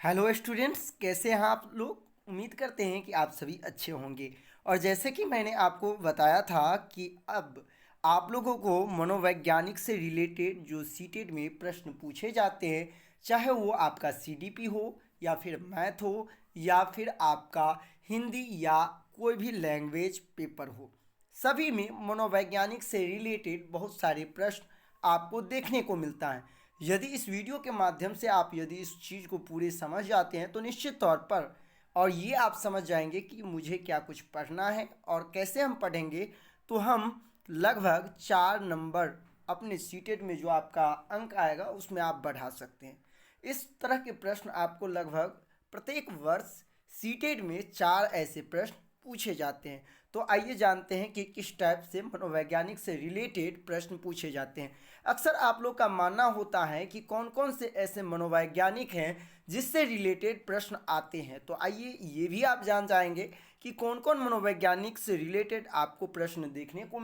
Hello students, कैसे हैं आप लोग। उम्मीद करते हैं कि आप सभी अच्छे होंगे। और जैसे कि मैंने आपको बताया था कि अब आप लोगों को मनोवैज्ञानिक से रिलेटेड जो सीटेट में प्रश्न पूछे जाते हैं, चाहे वो आपका सीडीपी हो या फिर मैथ हो या फिर आपका हिंदी या कोई भी लैंग्वेज पेपर हो, सभी में मनोवैज्ञानिक से रिलेटेड बहुत सारे प्रश्न आपको देखने को मिलता है। यदि इस वीडियो के माध्यम से आप यदि इस चीज़ को पूरे समझ जाते हैं तो निश्चित तौर पर और ये आप समझ जाएंगे कि मुझे क्या कुछ पढ़ना है और कैसे हम पढ़ेंगे, तो हम लगभग 4 नंबर अपने सीटेट में जो आपका अंक आएगा उसमें आप बढ़ा सकते हैं। इस तरह के प्रश्न आपको लगभग प्रत्येक वर्ष सीटेट में 4 ऐसे प्रश्न पूछे जाते हैं। तो आइए जानते हैं कि किस टाइप से मनोवैज्ञानिक से रिलेटेड प्रश्न पूछे जाते हैं। अक्सर आप लोग का मानना होता है कि कौन कौन से ऐसे मनोवैज्ञानिक हैं जिससे रिलेटेड प्रश्न आते हैं। तो आइए ये भी आप जान जाएंगे कि कौन कौन मनोवैज्ञानिक से रिलेटेड आपको प्रश्न देखने को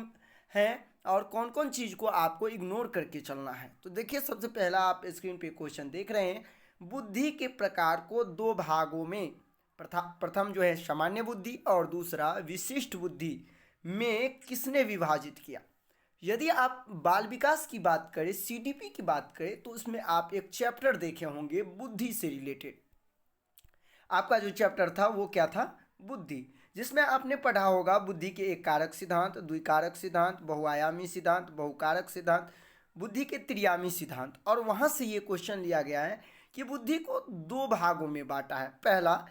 हैं और कौन कौन चीज़ को आपको इग्नोर करके चलना है। तो देखिए, सबसे पहला आप स्क्रीन पे क्वेश्चन देख रहे हैं। बुद्धि के प्रकार को 2 भागों में, प्रथम जो है सामान्य बुद्धि और दूसरा विशिष्ट बुद्धि में किसने विभाजित किया। यदि आप बाल विकास की बात करें, सीडीपी की बात करें, तो उसमें आप एक चैप्टर देखे होंगे बुद्धि से रिलेटेड। आपका जो चैप्टर था वो क्या था? बुद्धि, जिसमें आपने पढ़ा होगा बुद्धि के एक कारक सिद्धांत, द्विकारक सिद्धांत, बहुआयामी सिद्धांत, बहुकारक सिद्धांत, बुद्धि के त्रियामी सिद्धांत। और वहाँ से ये क्वेश्चन लिया गया है कि बुद्धि को 2 भागों में बांटा है। पहला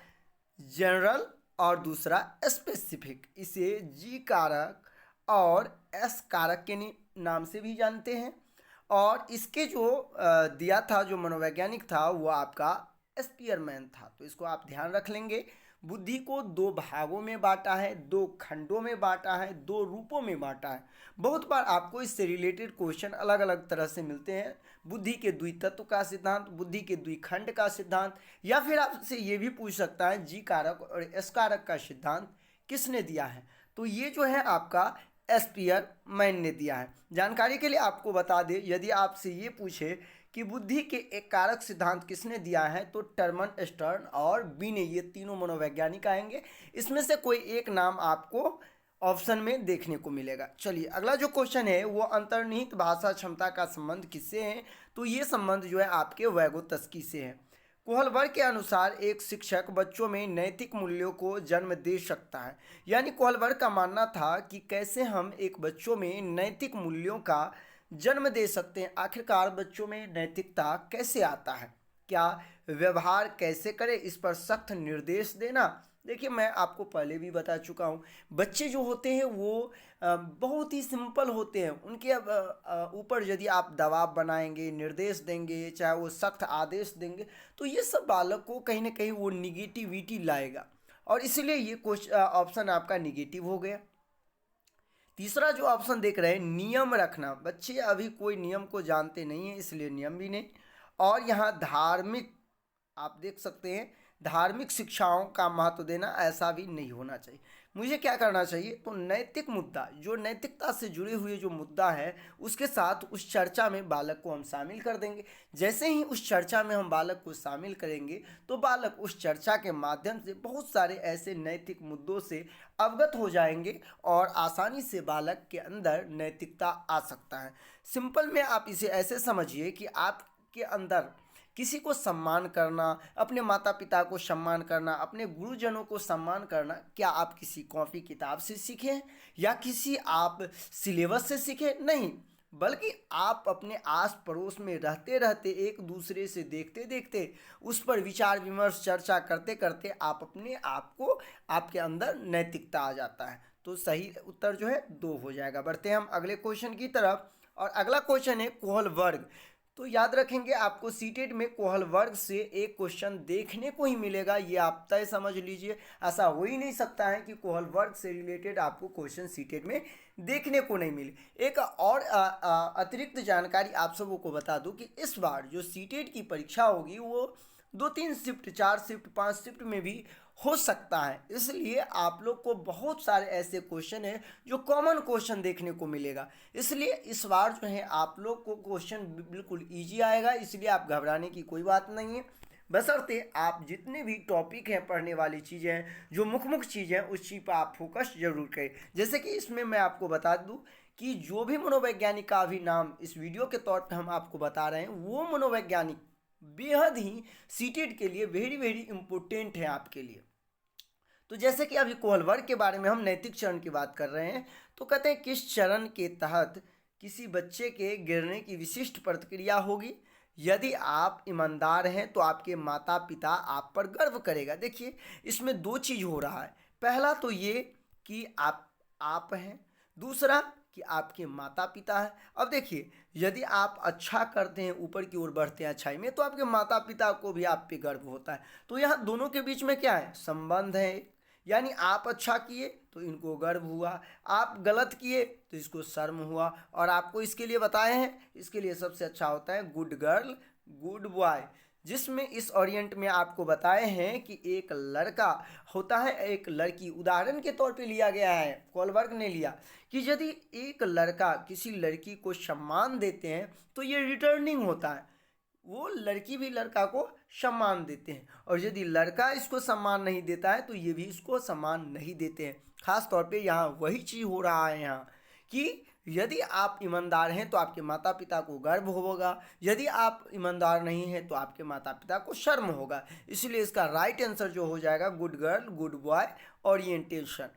जनरल और दूसरा स्पेसिफिक। इसे जी कारक और एस कारक के नाम से भी जानते हैं। और इसके जो दिया था, जो मनोवैज्ञानिक था, वो आपका स्पीयरमैन था। तो इसको आप ध्यान रख लेंगे। बुद्धि को 2 भागों में बांटा है, 2 खंडों में बांटा है, 2 रूपों में बांटा है। बहुत बार आपको इससे रिलेटेड क्वेश्चन अलग अलग तरह से मिलते हैं। बुद्धि के द्वितत्व का सिद्धांत, बुद्धि के द्विखंड का सिद्धांत, या फिर आपसे ये भी पूछ सकता है जी कारक और एस कारक का सिद्धांत किसने दिया है। तो ये जो है आपका स्पीयरमैन ने दिया है। जानकारी के लिए आपको बता दें, यदि आपसे ये पूछे कि बुद्धि के एक कारक सिद्धांत किसने दिया है, तो टर्मन, स्टर्न और बिने, ये तीनों मनोवैज्ञानिक आएंगे। इसमें से कोई एक नाम आपको ऑप्शन में देखने को मिलेगा। चलिए, अगला जो क्वेश्चन है वो अंतर्निहित भाषा क्षमता का संबंध किससे है। तो ये संबंध जो है आपके वैगोत्स्की से है। कोहलबर्ग के अनुसार एक शिक्षक बच्चों में नैतिक मूल्यों को जन्म दे सकता है। यानी कोहलबर्ग का मानना था कि कैसे हम एक बच्चों में नैतिक मूल्यों का जन्म दे सकते हैं। आखिरकार बच्चों में नैतिकता कैसे आता है, क्या व्यवहार कैसे करें, इस पर सख्त निर्देश देना। देखिए, मैं आपको पहले भी बता चुका हूँ, बच्चे जो होते हैं वो बहुत ही सिंपल होते हैं। उनके ऊपर यदि आप दबाव बनाएंगे, निर्देश देंगे, चाहे वो सख्त आदेश देंगे, तो ये सब बालक को कहीं ना कहीं वो निगेटिविटी लाएगा। और इसलिए ये क्वेश्चन ऑप्शन आपका निगेटिव हो गया। तीसरा जो ऑप्शन देख रहे हैं, नियम रखना। बच्चे अभी कोई नियम को जानते नहीं हैं, इसलिए नियम भी नहीं। और यहाँ धार्मिक, आप देख सकते हैं, धार्मिक शिक्षाओं का महत्व देना, ऐसा भी नहीं होना चाहिए। मुझे क्या करना चाहिए, तो नैतिक मुद्दा, जो नैतिकता से जुड़े हुए जो मुद्दा है, उसके साथ उस चर्चा में बालक को हम शामिल कर देंगे। जैसे ही उस चर्चा में हम बालक को शामिल करेंगे तो बालक उस चर्चा के माध्यम से बहुत सारे ऐसे नैतिक मुद्दों से अवगत हो जाएंगे और आसानी से बालक के अंदर नैतिकता आ सकता है। सिंपल में आप इसे ऐसे समझिए कि आपके अंदर किसी को सम्मान करना, अपने माता पिता को सम्मान करना, अपने गुरुजनों को सम्मान करना, क्या आप किसी कॉपी किताब से सीखें या किसी आप सिलेबस से सीखें? नहीं, बल्कि आप अपने आस पड़ोस में रहते रहते, एक दूसरे से देखते देखते, उस पर विचार विमर्श चर्चा करते करते आप अपने आप को, आपके अंदर नैतिकता आ जाता है। तो सही उत्तर जो है 2 हो जाएगा। बढ़ते हैं हम अगले क्वेश्चन की तरफ। और अगला क्वेश्चन है कोहलबर्ग। तो याद रखेंगे, आपको सीटेट में कोहलबर्ग से एक क्वेश्चन देखने को ही मिलेगा, ये आप तय समझ लीजिए। ऐसा हो ही नहीं सकता है कि कोहलबर्ग से रिलेटेड आपको क्वेश्चन सीटेट में देखने को नहीं मिले। एक और अतिरिक्त जानकारी आप सबों को बता दूं कि इस बार जो सीटेट की परीक्षा होगी वो 2-3 शिफ्ट, 4 शिफ्ट, 5 शिफ्ट में भी हो सकता है। इसलिए आप लोग को बहुत सारे ऐसे क्वेश्चन हैं जो कॉमन क्वेश्चन देखने को मिलेगा। इसलिए इस बार जो है आप लोग को क्वेश्चन बिल्कुल इजी आएगा, इसलिए आप घबराने की कोई बात नहीं है। बशर्ते आप जितने भी टॉपिक हैं, पढ़ने वाली चीज़ें हैं, जो मुख्य चीज़ें हैं, उस चीज़ पर आप फोकस जरूर करें। जैसे कि इसमें मैं आपको बता दूं कि जो भी मनोवैज्ञानिक का भी नाम इस वीडियो के तौर पर हम आपको बता रहे हैं, वो मनोवैज्ञानिक बेहद ही सीटेड के लिए वेरी वेरी इंपॉर्टेंट है आपके लिए। तो जैसे कि अभी कोहलबर्ग के बारे में हम नैतिक चरण की बात कर रहे हैं, तो कहते हैं किस चरण के तहत किसी बच्चे के गिरने की विशिष्ट प्रतिक्रिया होगी। यदि आप ईमानदार हैं तो आपके माता पिता आप पर गर्व करेगा। देखिए, इसमें दो चीज़ हो रहा है। पहला तो ये कि आप हैं, दूसरा कि आपके माता पिता हैं। अब देखिए, यदि आप अच्छा करते हैं, ऊपर की ओर बढ़ते हैं अच्छाई में, तो आपके माता पिता को भी आप पे गर्व होता है। तो यहाँ दोनों के बीच में क्या है, संबंध है। यानी आप अच्छा किए तो इनको गर्व हुआ, आप गलत किए तो इसको शर्म हुआ। और आपको इसके लिए बताए हैं, इसके लिए सबसे अच्छा होता है गुड गर्ल गुड बॉय, जिसमें इस ओरिएंट में आपको बताए हैं कि एक लड़का होता है, एक लड़की। उदाहरण के तौर पे लिया गया है, कोलबर्ग ने लिया कि यदि एक लड़का किसी लड़की को सम्मान देते हैं तो ये रिटर्निंग होता है, वो लड़की भी लड़का को सम्मान देते हैं। और यदि लड़का इसको सम्मान नहीं देता है तो ये भी इसको सम्मान नहीं देते हैं। खास तौर पे यहाँ वही चीज़ हो रहा है यहाँ कि यदि आप ईमानदार हैं तो आपके माता पिता को गर्व होगा, यदि आप ईमानदार नहीं हैं तो आपके माता पिता को शर्म होगा। इसलिए इसका राइट आंसर जो हो जाएगा good girl good boy orientation.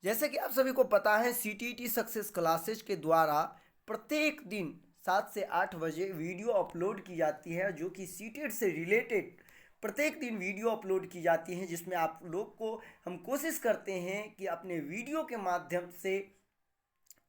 जैसे कि आप सभी को पता है, सीटीईटी सक्सेस क्लासेज के द्वारा प्रत्येक दिन 7 से 8 बजे वीडियो अपलोड की जाती है, जो कि सीटेट से रिलेटेड प्रत्येक दिन वीडियो अपलोड की जाती है, जिसमें आप लोग को हम कोशिश करते हैं कि अपने वीडियो के माध्यम से,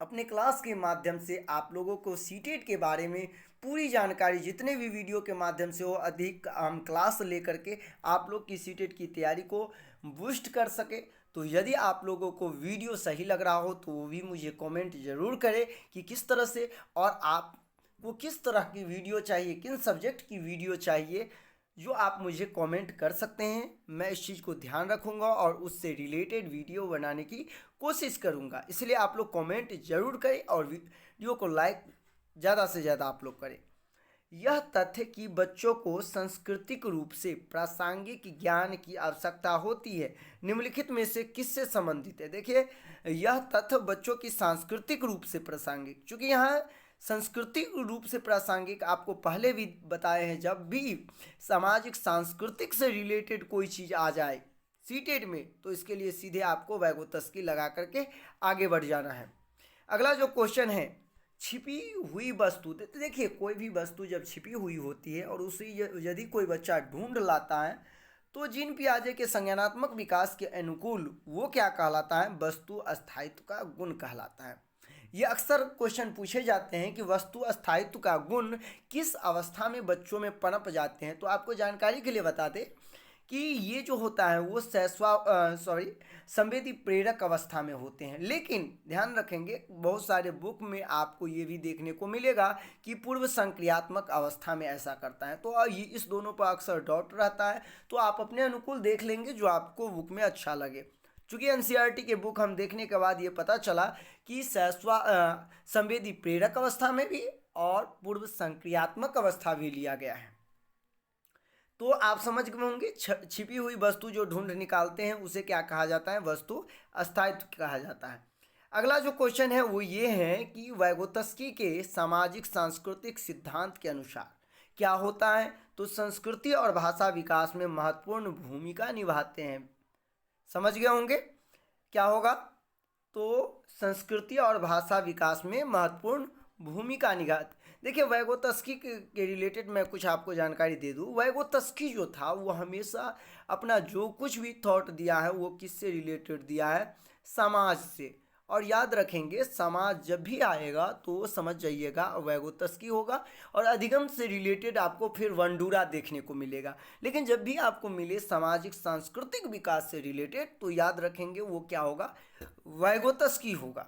अपने क्लास के माध्यम से आप लोगों को सीटेट के बारे में पूरी जानकारी, जितने भी वीडियो के माध्यम से हो, अधिक हम क्लास लेकर के आप लोग की सीटेट की तैयारी को बूस्ट कर सके। तो यदि आप लोगों को वीडियो सही लग रहा हो तो वो भी मुझे कमेंट ज़रूर करें कि किस तरह से, और आपको किस तरह की वीडियो चाहिए, किन सब्जेक्ट की वीडियो चाहिए, जो आप मुझे कमेंट कर सकते हैं। मैं इस चीज़ को ध्यान रखूंगा और उससे रिलेटेड वीडियो बनाने की कोशिश करूंगा। इसलिए आप लोग कमेंट ज़रूर करें और वीडियो को लाइक ज़्यादा से ज़्यादा आप लोग करें। यह तथ्य कि बच्चों को सांस्कृतिक रूप से प्रासंगिक ज्ञान की आवश्यकता होती है, निम्नलिखित में से किससे संबंधित है। देखिए, यह तथ्य बच्चों की सांस्कृतिक रूप से प्रासंगिक, चूँकि यहाँ सांस्कृतिक रूप से प्रासंगिक आपको पहले भी बताए हैं, जब भी सामाजिक सांस्कृतिक से रिलेटेड कोई चीज़ आ जाए सीटेट में, तो इसके लिए सीधे आपको वैगोतस्की लगा करके आगे बढ़ जाना है। अगला जो क्वेश्चन है, छिपी हुई वस्तु। तो देखिए, कोई भी वस्तु जब छिपी हुई होती है और उसे यदि कोई बच्चा ढूंढ लाता है, तो जीन पियाजे के संज्ञानात्मक विकास के अनुकूल वो क्या कहलाता है, वस्तु अस्थायित्व का गुण कहलाता है। ये अक्सर क्वेश्चन पूछे जाते हैं कि वस्तु अस्थायित्व का गुण किस अवस्था में बच्चों में पनप जाते हैं। तो आपको जानकारी के लिए बता दें कि ये जो होता है वो संवेदी प्रेरक अवस्था में होते हैं। लेकिन ध्यान रखेंगे, बहुत सारे बुक में आपको ये भी देखने को मिलेगा कि पूर्व संक्रियात्मक अवस्था में ऐसा करता है। तो ये इस दोनों पर अक्सर डाउट रहता है, तो आप अपने अनुकूल देख लेंगे जो आपको बुक में अच्छा लगे। चूँकि एनसीईआरटी के बुक हम देखने के बाद ये पता चला कि संवेदी प्रेरक अवस्था में भी और पूर्व संक्रियात्मक अवस्था भी लिया गया है। तो आप समझ गए होंगे, छिपी हुई वस्तु जो ढूंढ निकालते हैं उसे क्या कहा जाता है, वस्तु अस्थायित्व कहा जाता है। अगला जो क्वेश्चन है वो ये है कि वैगोत्स्की के सामाजिक सांस्कृतिक सिद्धांत के अनुसार क्या होता है। तो संस्कृति और भाषा विकास में महत्वपूर्ण भूमिका निभाते हैं। समझ गए होंगे क्या होगा, तो संस्कृति और भाषा विकास में महत्वपूर्ण भूमिका निभाते। देखिए, वैगोत्स्की के रिलेटेड मैं कुछ आपको जानकारी दे दूँ। वैगोत्स्की जो था वो हमेशा अपना जो कुछ भी थॉट दिया है वो किससे रिलेटेड दिया है, समाज से। और याद रखेंगे, समाज जब भी आएगा तो समझ जाइएगा वैगोत्स्की होगा, और अधिगम से रिलेटेड आपको फिर वंडूरा देखने को मिलेगा। लेकिन जब भी आपको मिले सामाजिक सांस्कृतिक विकास से रिलेटेड, तो याद रखेंगे वो क्या होगा, वैगोत्स्की होगा।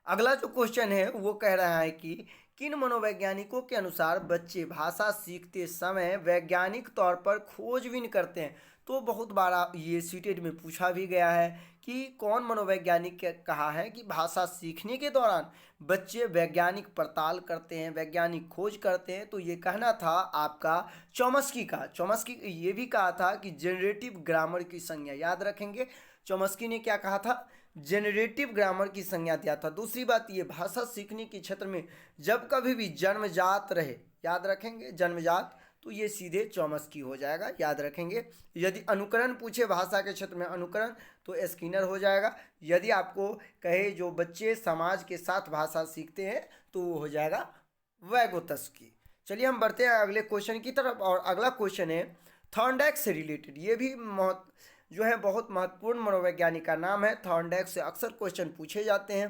अगला जो क्वेश्चन है वो कह रहा है कि किन मनोवैज्ञानिकों के अनुसार बच्चे भाषा सीखते समय वैज्ञानिक तौर पर खोजबीन करते हैं? तो बहुत बार ये सीटेट में पूछा भी गया है कि कौन मनोवैज्ञानिक के कहा है कि भाषा सीखने के दौरान बच्चे वैज्ञानिक पड़ताल करते हैं, वैज्ञानिक खोज करते हैं। तो ये कहना था आपका चॉम्स्की का। चॉम्स्की ये भी कहा था कि जनरेटिव ग्रामर की संज्ञा, याद रखेंगे चॉम्स्की ने क्या कहा था, जेनरेटिव ग्रामर की संज्ञा दिया था। दूसरी बात, ये भाषा सीखने के क्षेत्र में जब कभी भी जन्मजात रहे, याद रखेंगे जन्मजात, तो ये सीधे चॉम्स्की हो जाएगा, याद रखेंगे। यदि अनुकरण पूछे भाषा के क्षेत्र में अनुकरण, तो स्किनर हो जाएगा। यदि आपको कहे जो बच्चे समाज के साथ भाषा सीखते हैं, तो वो हो जाएगा वैगोत्स्की। चलिए हम बढ़ते हैं अगले क्वेश्चन की तरफ, और अगला क्वेश्चन है थॉर्नडाइक से रिलेटेड। ये भी जो है बहुत महत्वपूर्ण मनोवैज्ञानिक का नाम है। थॉर्नडाइक से अक्सर क्वेश्चन पूछे जाते हैं।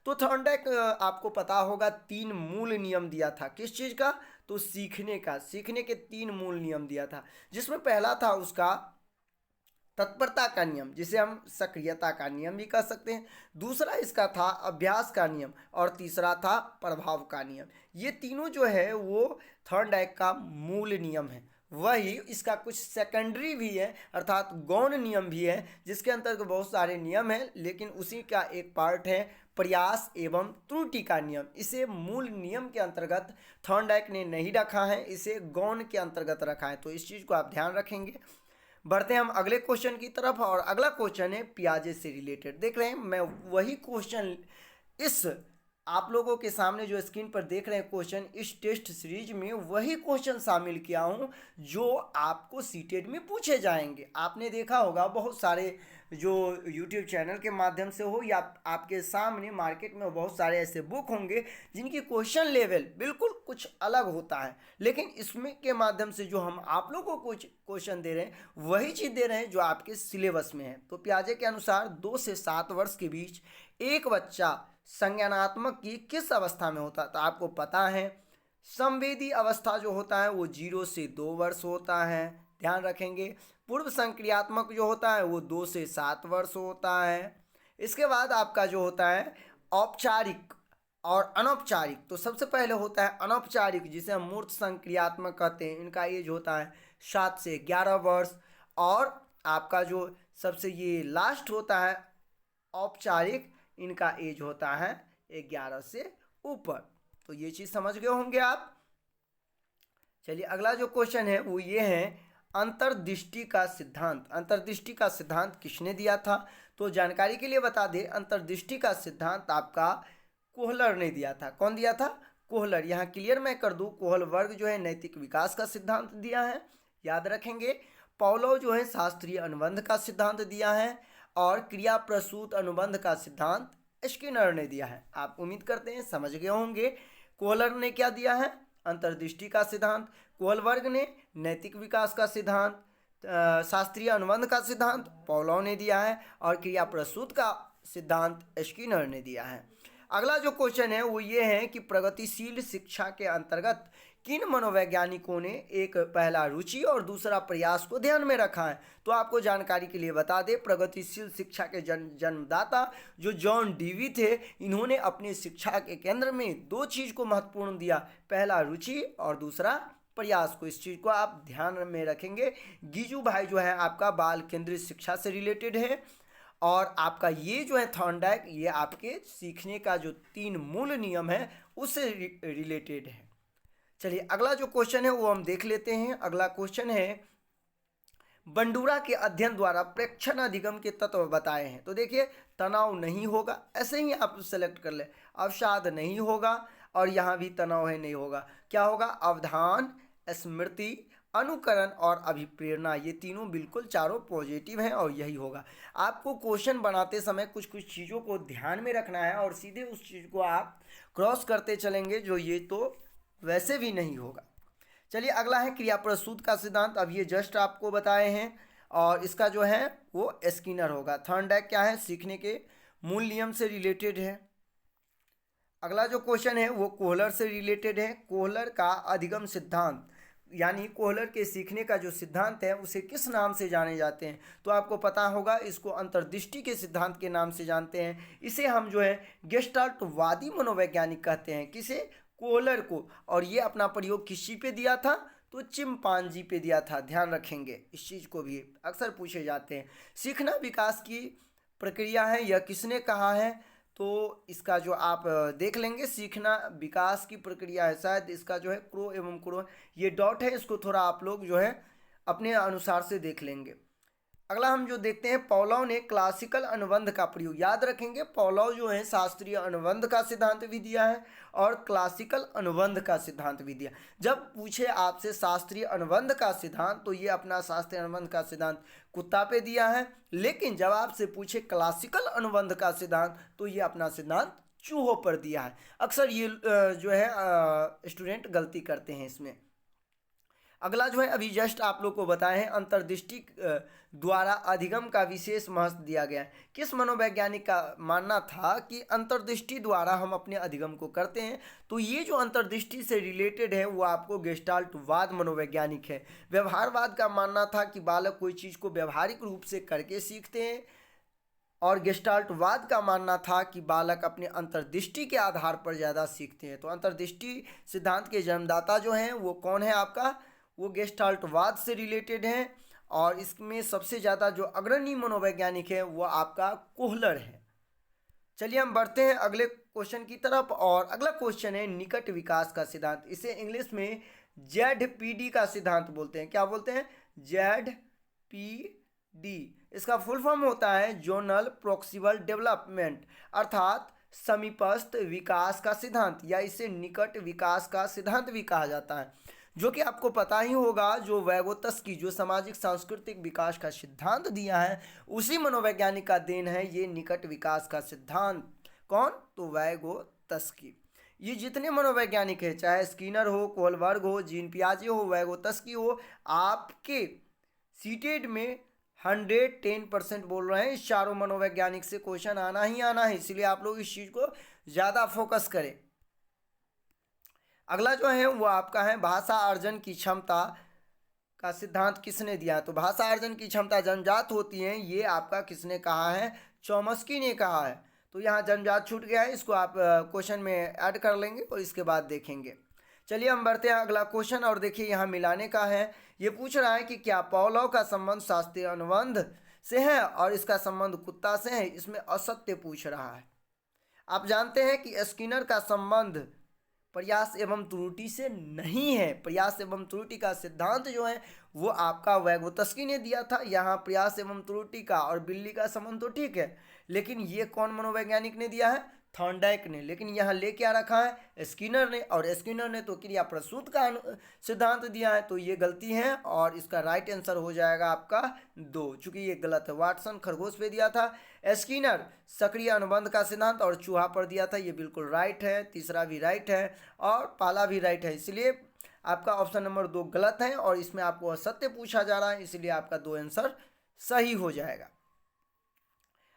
तो थॉर्नडाइक आपको पता होगा 3 मूल नियम दिया था। किस चीज़ का? तो सीखने का। सीखने के 3 मूल नियम दिया था, जिसमें पहला था उसका तत्परता का नियम, जिसे हम सक्रियता का नियम भी कह सकते हैं। दूसरा इसका था अभ्यास का नियम, और तीसरा था प्रभाव का नियम। ये तीनों जो है वो थॉर्नडाइक का मूल नियम है। वही इसका कुछ सेकेंडरी भी है, अर्थात गौण नियम भी है, जिसके अंतर्गत बहुत सारे नियम हैं, लेकिन उसी का एक पार्ट है प्रयास एवं त्रुटि का नियम। इसे मूल नियम के अंतर्गत थॉर्नडाइक ने नहीं रखा है, इसे गौण के अंतर्गत रखा है। तो इस चीज़ को आप ध्यान रखेंगे। बढ़ते हैं हम अगले क्वेश्चन की तरफ, और अगला क्वेश्चन है पियाजे से रिलेटेड। देख रहे हैं मैं वही क्वेश्चन इस आप लोगों के सामने जो स्क्रीन पर देख रहे हैं क्वेश्चन, इस टेस्ट सीरीज में वही क्वेश्चन शामिल किया हूं जो आपको सीटेट में पूछे जाएंगे। आपने देखा होगा बहुत सारे जो यूट्यूब चैनल के माध्यम से हो या आपके सामने मार्केट में बहुत सारे ऐसे बुक होंगे जिनकी क्वेश्चन लेवल बिल्कुल कुछ अलग होता है, लेकिन इसमें के माध्यम से जो हम आप लोगों को कुछ क्वेश्चन दे रहे हैं वही चीज़ दे रहे हैं जो आपके सिलेबस में है। तो पियाजे के अनुसार 2 से 7 वर्ष के बीच एक बच्चा संज्ञानात्मक की किस अवस्था में होता है? तो आपको पता है संवेदी अवस्था जो होता है वो 0 से 2 वर्ष होता है, ध्यान रखेंगे। पूर्व संक्रियात्मक जो होता है वो 2 से 7 वर्ष होता है। इसके बाद आपका जो होता है औपचारिक और अनौपचारिक। तो सबसे पहले होता है अनौपचारिक, जिसे हम मूर्त संक्रियात्मक कहते हैं। इनका एज होता है 7 से 11 वर्ष। और आपका जो सबसे ये लास्ट होता है औपचारिक, इनका एज होता है 11 से ऊपर। तो ये चीज़ समझ गए होंगे आप। चलिए अगला जो क्वेश्चन है वो ये है अंतर्दृष्टि का सिद्धांत। अंतर्दृष्टि का सिद्धांत किसने दिया था? तो जानकारी के लिए बता दें, अंतर्दृष्टि का सिद्धांत आपका कोहलर ने दिया था। कौन दिया था? कोहलर। यहाँ क्लियर मैं कर दूँ, कोहल वर्ग जो है नैतिक विकास का सिद्धांत दिया है, याद रखेंगे। पॉलो जो है शास्त्रीय अनुबंध का सिद्धांत दिया है, और क्रिया प्रसूत अनुबंध का सिद्धांत स्किनर ने दिया है। आप उम्मीद करते हैं समझ गए होंगे। कोहलर ने क्या दिया है? अंतर्दृष्टि का सिद्धांत। कोहलवर्ग ने नैतिक विकास का सिद्धांत, शास्त्रीय अनुबंध का सिद्धांत पॉलो ने दिया है, और क्रिया प्रसूत का सिद्धांत स्किनर ने दिया है। अगला जो क्वेश्चन है वो ये है कि प्रगतिशील शिक्षा के अंतर्गत किन मनोवैज्ञानिकों ने एक पहला रुचि और दूसरा प्रयास को ध्यान में रखा है? तो आपको जानकारी के लिए बता दें, प्रगतिशील शिक्षा के जन्मदाता जो जॉन डीवी थे, इन्होंने अपनी शिक्षा के केंद्र में 2 चीज़ को महत्वपूर्ण दिया, पहला रुचि और दूसरा प्रयास को। इस चीज़ को आप ध्यान में रखेंगे। गीजू भाई जो है आपका बाल केंद्रित शिक्षा से रिलेटेड है, और आपका ये जो है थॉर्नडाइक, ये आपके सीखने का जो 3 मूल नियम है उससे रिलेटेड है। चलिए अगला जो क्वेश्चन है वो हम देख लेते हैं। अगला क्वेश्चन है बंडूरा के अध्ययन द्वारा प्रेक्षण अधिगम के तत्व बताए हैं। तो देखिए तनाव नहीं होगा, ऐसे ही आप सेलेक्ट कर ले। अवसाद नहीं होगा, और यहाँ भी तनाव है नहीं होगा। क्या होगा? अवधान, स्मृति, अनुकरण और अभिप्रेरणा, ये तीनों बिल्कुल चारों पॉजिटिव हैं, और यही होगा। आपको क्वेश्चन बनाते समय कुछ कुछ चीज़ों को ध्यान में रखना है, और सीधे उस चीज़ को आप क्रॉस करते चलेंगे, जो ये तो वैसे भी नहीं होगा। चलिए अगला है क्रिया प्रसूत का सिद्धांत। अब ये जस्ट आपको बताए हैं, और इसका जो है वो स्किनर होगा। थॉर्नडाइक क्या है? सीखने के मूल नियम से रिलेटेड है। अगला जो क्वेश्चन है वो कोहलर से रिलेटेड है। कोहलर का अधिगम सिद्धांत, यानी कोहलर के सीखने का जो सिद्धांत है उसे किस नाम से जाने जाते हैं? तो आपको पता होगा, इसको अंतर्दृष्टि के सिद्धांत के नाम से जानते हैं। इसे हम जो है गेस्टाल्टवादी मनोवैज्ञानिक कहते हैं। किसे? कोहलर को। और ये अपना प्रयोग किसी पे दिया था? तो चिंपांजी पे दिया था। ध्यान रखेंगे इस चीज़ को भी, अक्सर पूछे जाते हैं। सीखना विकास की प्रक्रिया है, यह किसने कहा है? तो इसका जो आप देख लेंगे, सीखना विकास की प्रक्रिया है, शायद इसका जो है क्रो एवं क्रो, ये डॉट है, इसको थोड़ा आप लोग जो है अपने अनुसार से देख लेंगे। अगला हम जो देखते हैं, पॉलव ने क्लासिकल अनुबंध का प्रयोग, याद रखेंगे पॉलव जो है शास्त्रीय अनुबंध का सिद्धांत भी दिया है और क्लासिकल अनुबंध का सिद्धांत भी दिया। जब पूछे आपसे शास्त्रीय अनुबंध का सिद्धांत तो ये अपना शास्त्रीय अनुबंध का सिद्धांत कुत्ता पे दिया है, लेकिन जब आपसे पूछे क्लासिकल अनुबंध का सिद्धांत तो ये अपना सिद्धांत चूहों पर दिया है। अक्सर ये जो है स्टूडेंट गलती करते हैं इसमें। अगला जो है अभी जस्ट आप लोग को बताए हैं, अंतर्दृष्टि द्वारा अधिगम का विशेष महत्व दिया गया है। किस मनोवैज्ञानिक का मानना था कि अंतर्दृष्टि द्वारा हम अपने अधिगम को करते हैं? तो ये जो अंतर्दृष्टि से रिलेटेड है वो आपको गेस्टाल्टवाद मनोवैज्ञानिक है। व्यवहारवाद का मानना था कि बालक कोई चीज़ को व्यवहारिक रूप से करके सीखते हैं, और गेस्टाल्टवाद का मानना था कि बालक अपने अंतर्दृष्टि के आधार पर ज़्यादा सीखते हैं। तो अंतर्दृष्टि सिद्धांत के जन्मदाता जो हैं वो कौन है आपका? वो गेस्टाल्टवाद से रिलेटेड हैं, और इसमें सबसे ज़्यादा जो अग्रणी मनोवैज्ञानिक है वो आपका कोहलर है। चलिए हम बढ़ते हैं अगले क्वेश्चन की तरफ, और अगला क्वेश्चन है निकट विकास का सिद्धांत। इसे इंग्लिश में ZPD का सिद्धांत बोलते हैं। क्या बोलते हैं? ZPD। इसका फुल फॉर्म होता है जोनल प्रोक्सिमल डेवलपमेंट, अर्थात समीपस्थ विकास का सिद्धांत, या इसे निकट विकास का सिद्धांत भी कहा जाता है। जो कि आपको पता ही होगा, जो वैगोत्स्की जो सामाजिक सांस्कृतिक विकास का सिद्धांत दिया है उसी मनोवैज्ञानिक का देन है ये निकट विकास का सिद्धांत। कौन? तो वैगोत्स्की। ये जितने मनोवैज्ञानिक है, चाहे स्किनर हो, कोहलबर्ग हो, जीन पियाजे हो, वैगोत्स्की हो, आपके सीटेड में 110% बोल रहे हैं इस चारों मनोवैज्ञानिक से क्वेश्चन आना ही आना है, इसलिए आप लोग इस चीज़ को ज़्यादा फोकस करें। अगला जो है वो आपका है भाषा अर्जन की क्षमता का सिद्धांत किसने दिया? तो भाषा अर्जन की क्षमता जन्मजात होती है, ये आपका किसने कहा है? चॉम्स्की ने कहा है। तो यहाँ जन्मजात छूट गया है, इसको आप क्वेश्चन में ऐड कर लेंगे और इसके बाद देखेंगे। चलिए हम बढ़ते हैं अगला क्वेश्चन, और देखिए यहाँ मिलाने का है। ये पूछ रहा है कि क्या पॉलव का संबंध शास्त्रीय अनुबंध से है और इसका संबंध कुत्ता से है? इसमें असत्य पूछ रहा है। आप जानते हैं कि स्किनर का संबंध प्रयास एवं त्रुटि से नहीं है। प्रयास एवं त्रुटि का सिद्धांत जो है वो आपका वैगोत्स्की ने दिया था। यहाँ प्रयास एवं त्रुटि का और बिल्ली का संबंध तो ठीक है, लेकिन ये कौन मनोवैज्ञानिक ने दिया है? थॉर्नडाइक ने। लेकिन यहाँ ले क्या रखा है? स्किनर ने, और स्किनर ने तो क्रिया प्रसूत का सिद्धांत दिया है, तो ये गलती है और इसका राइट आंसर हो जाएगा आपका 2, चूंकि ये गलत है। वाटसन खरगोश पे दिया था, स्किनर सक्रिय अनुबंध का सिद्धांत और चूहा पर दिया था, ये बिल्कुल राइट है। तीसरा भी राइट है और पहला भी राइट है, इसलिए आपका ऑप्शन नंबर 2 गलत है और इसमें आपको असत्य पूछा जा रहा है, इसलिए आपका 2 आंसर सही हो जाएगा।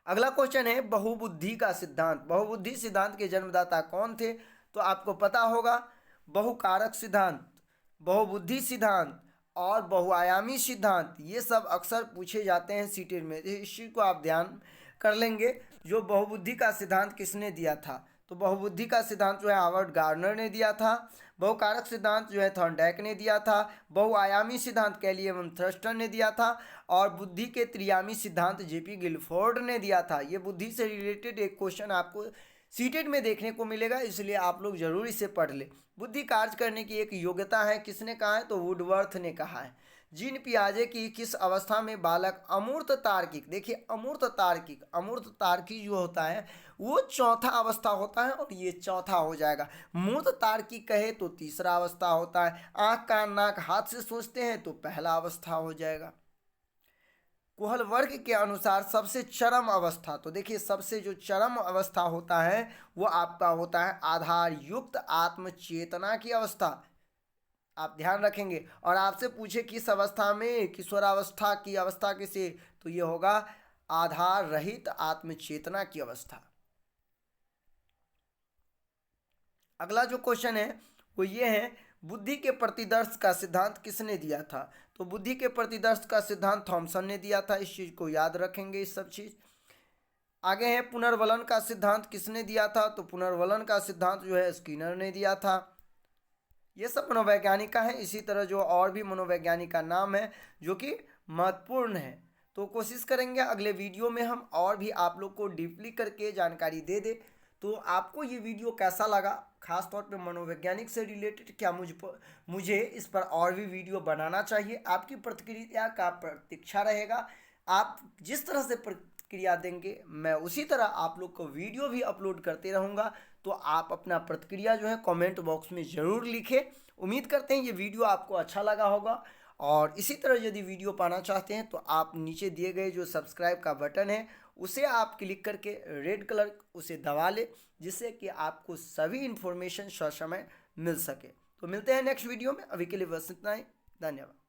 अगला क्वेश्चन है बहुबुद्धि का सिद्धांत। बहुबुद्धि सिद्धांत के जन्मदाता कौन थे? तो आपको पता होगा, बहुकारक सिद्धांत, बहुबुद्धि सिद्धांत और बहुआयामी सिद्धांत, ये सब अक्सर पूछे जाते हैं सीटेट में, इस चीज़ को आप ध्यान कर लेंगे। जो बहुबुद्धि का सिद्धांत किसने दिया था? तो बहुबुद्धि का सिद्धांत जो है हार्वर्ड गार्डनर ने दिया था। बहुकारक सिद्धांत जो है थॉर्नडाइक ने दिया था। बहुआयामी सिद्धांत कैली एवं थ्रस्टर ने दिया था, और बुद्धि के त्रियामी सिद्धांत जेपी गिलफोर्ड ने दिया था। ये बुद्धि से रिलेटेड एक क्वेश्चन आपको सीटेट में देखने को मिलेगा, इसलिए आप लोग जरूर इसे पढ़ ले। बुद्धि कार्य करने की एक योग्यता है, किसने कहा है? तो वुडवर्थ ने कहा है। जीन पियाजे की किस अवस्था में बालक अमूर्त तार्किक, देखिए अमूर्त तार्किक जो होता है वो चौथा अवस्था होता है, और ये चौथा हो जाएगा। मूर्त तार्किक कहे तो तीसरा अवस्था होता है। आँख कान नाक हाथ से सोचते हैं तो पहला अवस्था हो जाएगा। कोहल वर्ग के अनुसार सबसे चरम अवस्था, तो देखिए सबसे जो चरम अवस्था होता है वो आपका होता है आधार युक्त आत्मचेतना की अवस्था। आप ध्यान रखेंगे, और आपसे पूछे किस अवस्था में, किशोरावस्था की अवस्था किसे, तो ये होगा आधार रहित आत्मचेतना की अवस्था। अगला जो क्वेश्चन है वो ये है, बुद्धि के प्रतिदर्श का सिद्धांत किसने दिया था? तो बुद्धि के प्रतिदर्श का सिद्धांत थॉमसन ने दिया था, इस चीज को याद रखेंगे। इस सब चीज आगे है। पुनर्वलन का सिद्धांत किसने दिया था? तो पुनर्वलन का सिद्धांत जो है स्किनर ने दिया था। ये सब मनोवैज्ञानिक का है। इसी तरह जो और भी मनोवैज्ञानिक का नाम है जो कि महत्वपूर्ण है, तो कोशिश करेंगे अगले वीडियो में हम और भी आप लोग को डीपली करके जानकारी दे दे। तो आपको ये वीडियो कैसा लगा, खास तौर पे मनोवैज्ञानिक से रिलेटेड, क्या मुझे इस पर और भी वीडियो बनाना चाहिए? आपकी प्रतिक्रिया का प्रतीक्षा रहेगा। आप जिस तरह से प्रतिक्रिया देंगे मैं उसी तरह आप लोग को वीडियो भी अपलोड करते रहूँगा। तो आप अपना प्रतिक्रिया जो है कमेंट बॉक्स में ज़रूर लिखें। उम्मीद करते हैं ये वीडियो आपको अच्छा लगा होगा। और इसी तरह यदि वीडियो पाना चाहते हैं तो आप नीचे दिए गए जो सब्सक्राइब का बटन है उसे आप क्लिक करके रेड कलर उसे दबा लें, जिससे कि आपको सभी इन्फॉर्मेशन ससमय मिल सके। तो मिलते हैं नेक्स्ट वीडियो में, अभी के लिए बस इतना ही। धन्यवाद।